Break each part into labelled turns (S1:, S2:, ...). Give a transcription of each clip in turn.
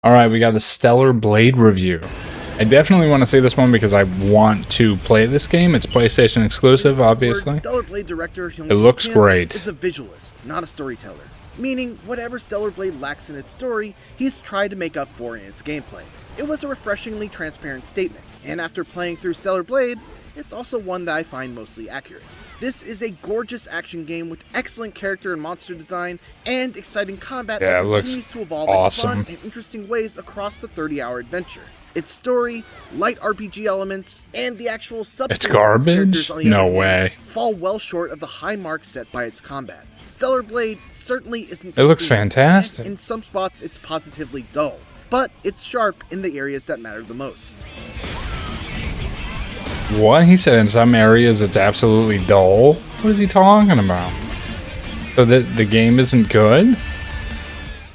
S1: All right, we got the Stellar Blade review. I definitely want to see this one because I want to play this game. It's PlayStation exclusive, obviously.
S2: Stellar Blade director
S1: It looks great.
S2: is a visualist, not a storyteller. Meaning, whatever Stellar Blade lacks in its story, he's tried to make up for in its gameplay. It was a refreshingly transparent statement, and after playing through Stellar Blade, it's also one that I find mostly accurate. This is a gorgeous action game with excellent character and monster design, and exciting combat that continues to evolve in fun and interesting ways across the 30-hour adventure. Its story, light RPG elements, and the actual substance
S1: it's garbage?
S2: Of its characters on the
S1: no
S2: other
S1: way.
S2: hand, fall well short of the high marks set by its combat. Stellar Blade certainly isn't.
S1: It looks fantastic.
S2: In some spots, it's positively dull, but it's sharp in the areas that matter the most.
S1: What? He said in some areas it's absolutely dull? What is he talking about? So the game isn't good?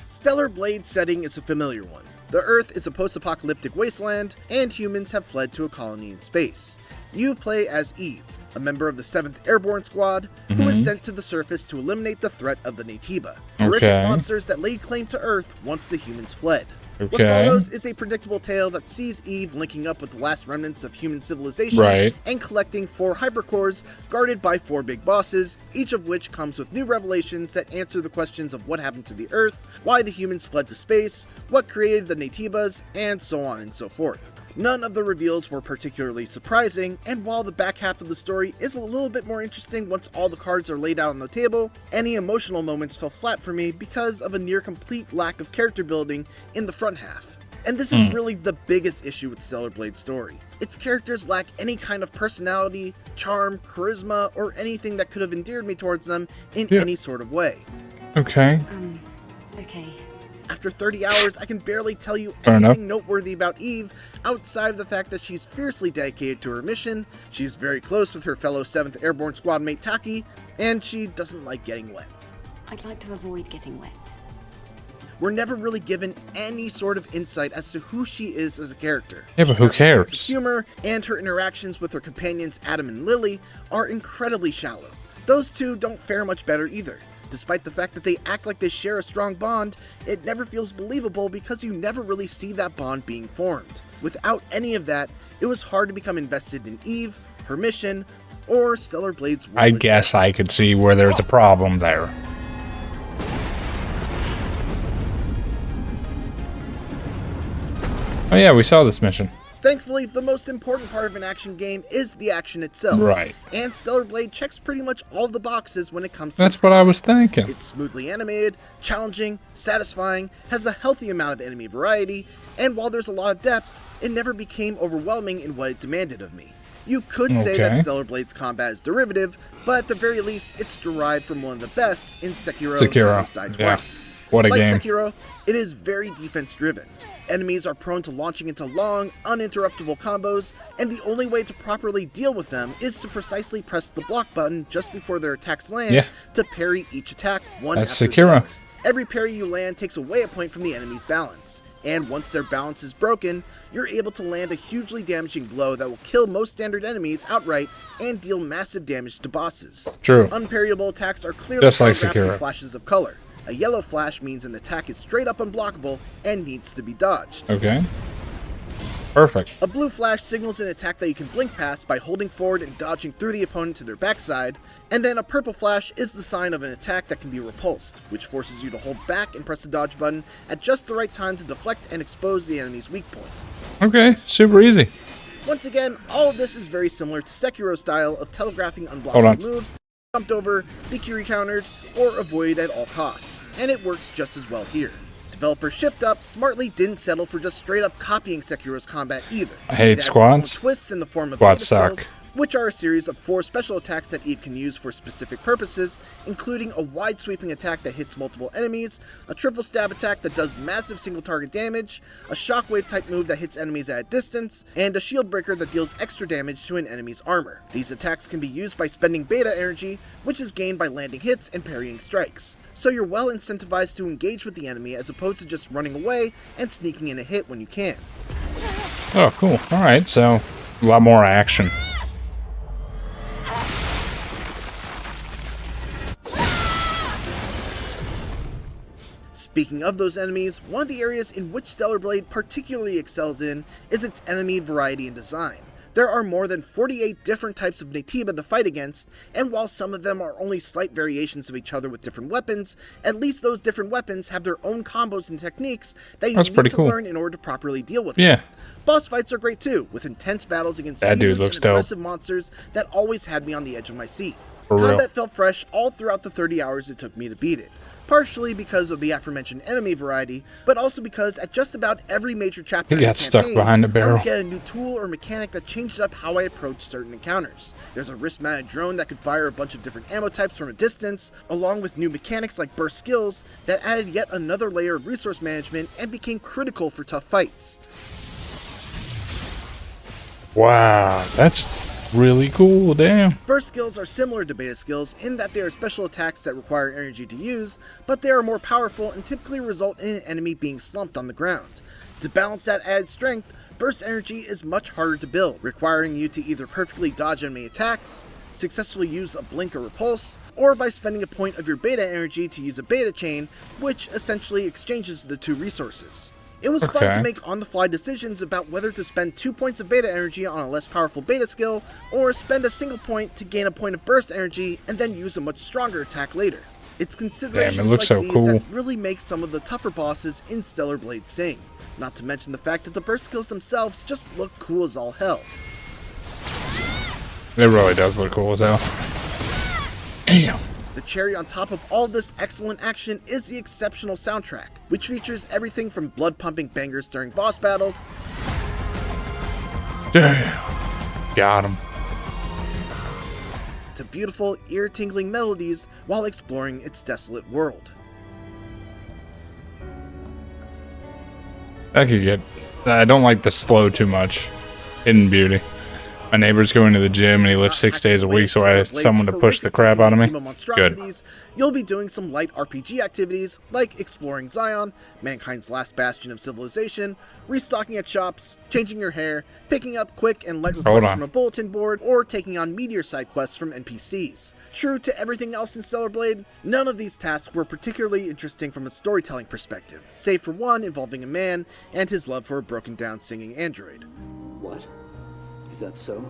S2: Stellar Blade's setting is a familiar one. The Earth is a post-apocalyptic wasteland, and humans have fled to a colony in space. You play as Eve, a member of the 7th Airborne Squad, who is sent to the surface to eliminate the threat of the Naytiba, horrific monsters that laid claim to Earth once the humans fled. What follows is a predictable tale that sees Eve linking up with the last remnants of human civilization and collecting 4 hypercores guarded by 4 big bosses, each of which comes with new revelations that answer the questions of what happened to the Earth, why the humans fled to space, what created the Naytibas, and so on and so forth. None of the reveals were particularly surprising, and while the back half of the story is a little bit more interesting once all the cards are laid out on the table, any emotional moments fell flat for me because of a near complete lack of character building in the front half. And this is really the biggest issue with Stellar Blade's story. Its characters lack any kind of personality, charm, charisma, or anything that could have endeared me towards them in any sort of way.
S1: Okay.
S3: Okay.
S2: After 30 hours, I can barely tell you anything noteworthy about Eve, outside of the fact that she's fiercely dedicated to her mission, she's very close with her fellow 7th Airborne Squad mate Taki, and she doesn't like getting wet.
S3: I'd like to avoid getting wet.
S2: We're never really given any sort of insight as to who she is as a character.
S1: Yeah, but who cares?
S2: Her humor and her interactions with her companions Adam and Lily are incredibly shallow. Those two don't fare much better either. Despite the fact that they act like they share a strong bond, it never feels believable because you never really see that bond being formed. Without any of that, it was hard to become invested in Eve, her mission, or Stellar Blade's world.
S1: I guess I could see where there's a problem there. Oh yeah, we saw this mission.
S2: Thankfully, the most important part of an action game is the action itself.
S1: Right.
S2: And Stellar Blade checks pretty much all the boxes when it comes to
S1: That's what I was thinking.
S2: It's smoothly animated, challenging, satisfying, has a healthy amount of enemy variety, and while there's a lot of depth, it never became overwhelming in what it demanded of me. You could say that Stellar Blade's combat is derivative, but at the very least, it's derived from one of the best in Sekiro. Shadows Die Twice.
S1: What a
S2: like
S1: game.
S2: Sekiro, it is very defense-driven. Enemies are prone to launching into long, uninterruptible combos, and the only way to properly deal with them is to precisely press the block button just before their attacks land to parry each attack one after the other. Every parry you land takes away a point from the enemy's balance, and once their balance is broken, you're able to land a hugely damaging blow that will kill most standard enemies outright and deal massive damage to bosses.
S1: True.
S2: Unparryable attacks are clearly
S1: Just like
S2: telegraphed
S1: Sekiro.
S2: with flashes of color. A yellow flash means an attack is straight up unblockable and needs to be dodged.
S1: Okay. Perfect.
S2: A blue flash signals an attack that you can blink past by holding forward and dodging through the opponent to their backside, and then a purple flash is the sign of an attack that can be repulsed, which forces you to hold back and press the dodge button at just the right time to deflect and expose the enemy's weak point.
S1: Okay, super easy.
S2: Once again, all of this is very similar to Sekiro's style of telegraphing unblockable moves, jumped over, be Kiri countered, or avoided at all costs, and it works just as well here. Developer Shift Up smartly didn't settle for just straight up copying Sekiro's combat either.
S1: I hate squats.
S2: Twists in the form of
S1: squats suck.
S2: Which are a series of 4 special attacks that Eve can use for specific purposes, including a wide sweeping attack that hits multiple enemies, a triple stab attack that does massive single target damage, a shockwave type move that hits enemies at a distance, and a shield breaker that deals extra damage to an enemy's armor. These attacks can be used by spending beta energy, which is gained by landing hits and parrying strikes. So you're well incentivized to engage with the enemy as opposed to just running away and sneaking in a hit when you can.
S1: Oh, cool. Alright, so a lot more action.
S2: Speaking of those enemies, one of the areas in which Stellar Blade particularly excels in is its enemy variety and design. There are more than 48 different types of Naytiba to fight against, and while some of them are only slight variations of each other with different weapons, at least those different weapons have their own combos and techniques that you
S1: That's
S2: need
S1: pretty
S2: to
S1: cool.
S2: learn in order to properly deal with
S1: Yeah.
S2: them. Boss fights are great too, with intense battles against
S1: That dude
S2: huge
S1: looks
S2: and
S1: dope.
S2: aggressive monsters that always had me on the edge of my seat.
S1: For real.
S2: Combat felt fresh all throughout the 30 hours it took me to beat it. Partially because of the aforementioned enemy variety, but also because at just about every major chapter
S1: He
S2: in
S1: got
S2: the
S1: stuck
S2: campaign,
S1: behind the
S2: I
S1: barrel.
S2: would get a new tool or mechanic that changed up how I approached certain encounters. There's a wrist-mounted drone that could fire a bunch of different ammo types from a distance, along with new mechanics like burst skills that added yet another layer of resource management and became critical for tough fights.
S1: Wow, that's really cool. Damn.
S2: Burst skills are similar to beta skills in that they are special attacks that require energy to use, but they are more powerful and typically result in an enemy being slumped on the ground. To balance that added strength, burst energy is much harder to build, requiring you to either perfectly dodge enemy attacks, successfully use a blink or repulse, or by spending a point of your beta energy to use a beta chain, which essentially exchanges the two resources. It was fun
S1: Okay.
S2: to make on-the-fly decisions about whether to spend 2 points of beta energy on a less powerful beta skill, or spend a single point to gain a point of burst energy and then use a much stronger attack later. It's considerations
S1: looks
S2: like
S1: so
S2: these
S1: cool.
S2: that really make some of the tougher bosses in Stellar Blade sing. Not to mention the fact that the burst skills themselves just look cool as all hell.
S1: It really does look cool as hell. Damn.
S2: The cherry on top of all this excellent action is the exceptional soundtrack, which features everything from blood-pumping bangers during boss battles
S1: Damn. Got him.
S2: to beautiful, ear-tingling melodies while exploring its desolate world.
S1: That could get. I don't like the slow too much. Hidden Beauty. My neighbor's going to the gym and he lifts 6 days a week, so I asked someone to push the crap out of me. Good.
S2: You'll be doing some light RPG activities like exploring Zion, mankind's last bastion of civilization, restocking at shops, changing your hair, picking up quick and light requests
S1: on.
S2: from a bulletin board, or taking on meteor side quests from NPCs. True to everything else in Stellar Blade, none of these tasks were particularly interesting from a storytelling perspective, save for one involving a man and his love for a broken down singing android.
S4: What? Is that so?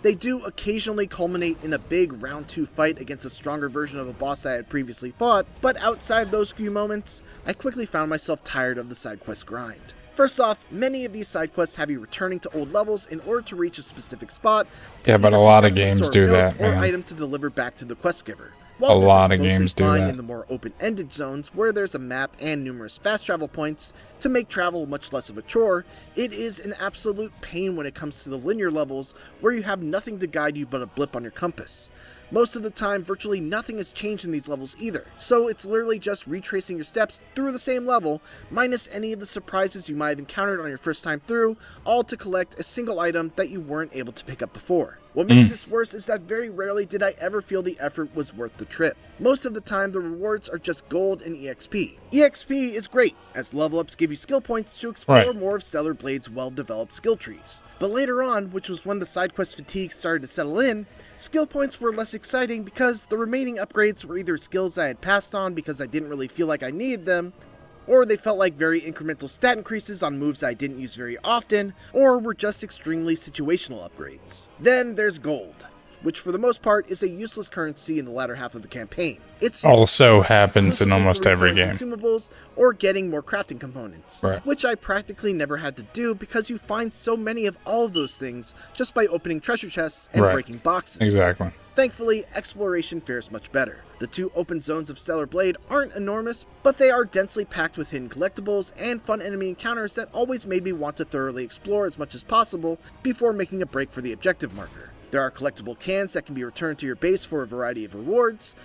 S2: They do occasionally culminate in a big round 2 fight against a stronger version of a boss I had previously fought, but outside of those few moments, I quickly found myself tired of the side quest grind. First off, many of these side quests have you returning to old levels in order to reach a specific spot. to
S1: Yeah, but
S2: either
S1: a lot
S2: pick
S1: of
S2: up some
S1: games
S2: sort
S1: do
S2: note
S1: that,
S2: or
S1: man.
S2: item to deliver back to the quest giver. While
S1: A
S2: this
S1: lot
S2: is
S1: of
S2: mostly
S1: games do
S2: fine
S1: that.
S2: in the more open-ended zones where there's a map and numerous fast travel points to make travel much less of a chore, it is an absolute pain when it comes to the linear levels where you have nothing to guide you but a blip on your compass. Most of the time, virtually nothing has changed in these levels either, so it's literally just retracing your steps through the same level, minus any of the surprises you might have encountered on your first time through, all to collect a single item that you weren't able to pick up before. What makes this worse is that very rarely did I ever feel the effort was worth the trip. Most of the time, the rewards are just gold and EXP. EXP is great, as level ups give you skill points to explore
S1: Right.
S2: more of Stellar Blade's well-developed skill trees. But later on, which was when the side quest fatigue started to settle in, skill points were less exciting because the remaining upgrades were either skills I had passed on because I didn't really feel like I needed them, or they felt like very incremental stat increases on moves I didn't use very often, or were just extremely situational upgrades. Then there's gold, which for the most part is a useless currency in the latter half of the campaign. It's
S1: Also happens in
S2: exclusively
S1: almost
S2: for
S1: every
S2: refilling
S1: game.
S2: consumables or getting more crafting components,
S1: Right.
S2: which I practically never had to do because you find so many of all of those things just by opening treasure chests and
S1: Right.
S2: breaking boxes.
S1: Exactly.
S2: Thankfully, exploration fares much better. The 2 open zones of Stellar Blade aren't enormous, but they are densely packed with hidden collectibles and fun enemy encounters that always made me want to thoroughly explore as much as possible before making a break for the objective marker. There are collectible cans that can be returned to your base for a variety of rewards,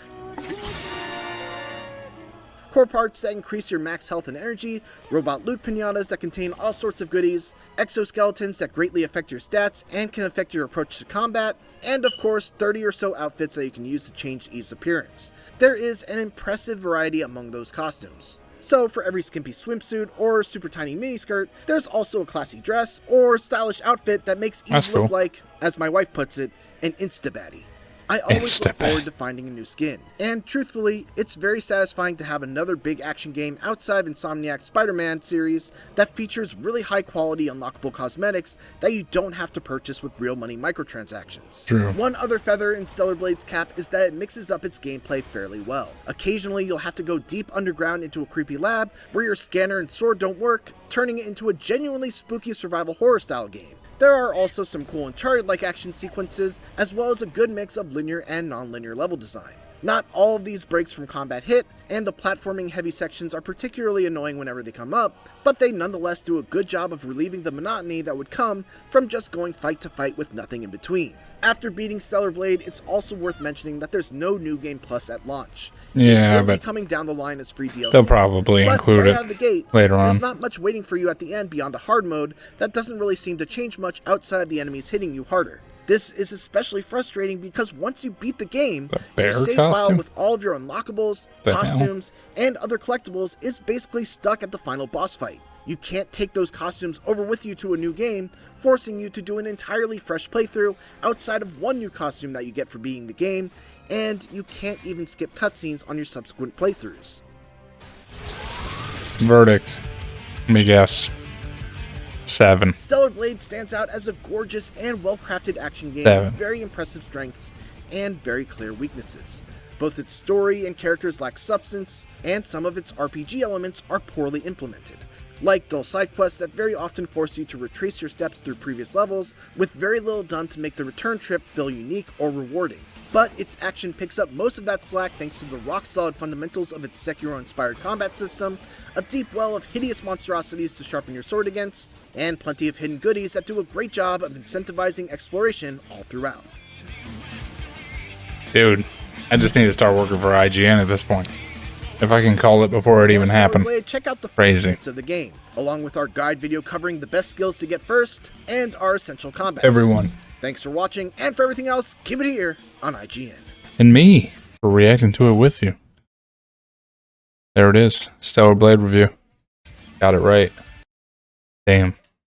S2: core parts that increase your max health and energy, robot loot pinatas that contain all sorts of goodies, exoskeletons that greatly affect your stats and can affect your approach to combat, and of course 30 or so outfits that you can use to change Eve's appearance. There is an impressive variety among those costumes. So for every skimpy swimsuit or super tiny miniskirt, there's also a classy dress or stylish outfit that makes Eve
S1: That's
S2: look
S1: cool.
S2: like, as my wife puts it, an insta-baddie. I always look
S1: Instapay.
S2: forward to finding a new skin, and truthfully, it's very satisfying to have another big action game outside of Insomniac's Spider-Man series that features really high quality unlockable cosmetics that you don't have to purchase with real money microtransactions.
S1: True.
S2: One other feather in Stellar Blade's cap is that it mixes up its gameplay fairly well. Occasionally, you'll have to go deep underground into a creepy lab where your scanner and sword don't work, turning it into a genuinely spooky survival horror style game. There are also some cool Uncharted-like action sequences, as well as a good mix of linear and non-linear level design. Not all of these breaks from combat hit, and the platforming heavy sections are particularly annoying whenever they come up, but they nonetheless do a good job of relieving the monotony that would come from just going fight to fight with nothing in between. After beating Stellar Blade, it's also worth mentioning that there's no New Game Plus at launch.
S1: Yeah,
S2: it will be
S1: but
S2: coming down the line as free DLC.
S1: they'll probably
S2: But
S1: include
S2: right
S1: it
S2: out of the gate,
S1: later on.
S2: there's not much waiting for you at the end beyond the hard mode that doesn't really seem to change much outside of the enemies hitting you harder. This is especially frustrating because once you beat the game,
S1: The bear
S2: your save file
S1: costume?
S2: with all of your unlockables,
S1: The hell?
S2: costumes, and other collectibles is basically stuck at the final boss fight. You can't take those costumes over with you to a new game, forcing you to do an entirely fresh playthrough outside of one new costume that you get for beating the game, and you can't even skip cutscenes on your subsequent playthroughs.
S1: Verdict. Let me guess. 7.
S2: Stellar Blade stands out as a gorgeous and well-crafted action game
S1: 7.
S2: with very impressive strengths and very clear weaknesses. Both its story and characters lack substance, and some of its RPG elements are poorly implemented, like dull side quests that very often force you to retrace your steps through previous levels, with very little done to make the return trip feel unique or rewarding. But its action picks up most of that slack thanks to the rock-solid fundamentals of its Sekiro-inspired combat system, a deep well of hideous monstrosities to sharpen your sword against, and plenty of hidden goodies that do a great job of incentivizing exploration all throughout.
S1: Dude, I just need to start working for IGN at this point. If I can call it before it even
S2: For Stellar
S1: happened.
S2: Blade, check out the
S1: Crazy.
S2: first of the game, along with our guide video covering the best skills to get first and our essential combat
S1: Everyone.
S2: tips. Thanks for watching, and for everything else, keep it here on IGN.
S1: And me for reacting to it with you. There it is. Stellar Blade review. Got it right. Damn.